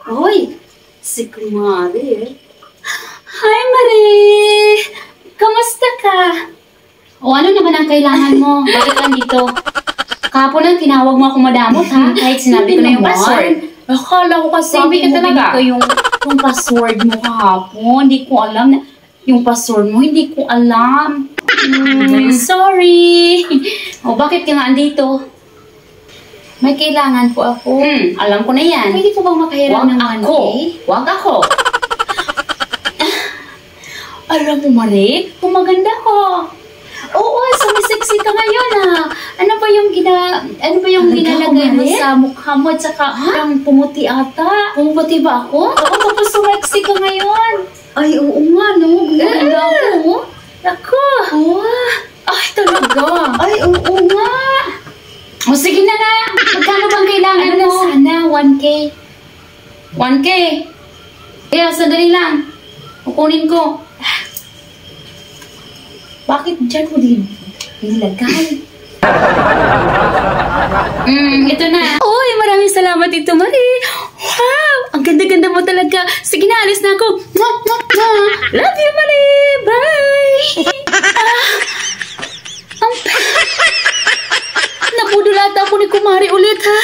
Hoy, si Kumari. Hi, Marie! Kamusta ka? O ano naman ang kailangan mo? Bakit nandito? Kahapon lang tinawag mo ako madamot ha? Kahit sinabi ko na yung password. Akala ko kasi Sabi ka talaga. ko yung password mo kahapon. Hindi ko alam na yung password mo. Hindi ko alam. Sorry. O bakit ka nga andito? May kailangan po ako. Alam ko na yan. Pwede po bang makahiram ng 1K? Wag ako. Alam mo, Marie, kumaganda ko. Oo, sumisexy ka ngayon ah. Ano ba yung ginalagay mo sa mukha mo at saka parang pumuti ata? Pumuputi ba ako? Oo, tapos sumexy ka ngayon. Ay, oo nga no. Ganda ako. Ako. Ay, talaga. Ay, oo nga. O sige na nga. Magkano bang kailangan Ano mo? sana, 1K. 1K. Kaya, sandali lang. Kukunin ko. Bakit dyan mo nilagay? Ito na. Uy, maraming salamat Tito Marie. Wow, ang ganda-ganda mo talaga. Sige na, alis na ako. Love you, Marie. Bye. Nabudulata ako ni Kumari ulit, ha?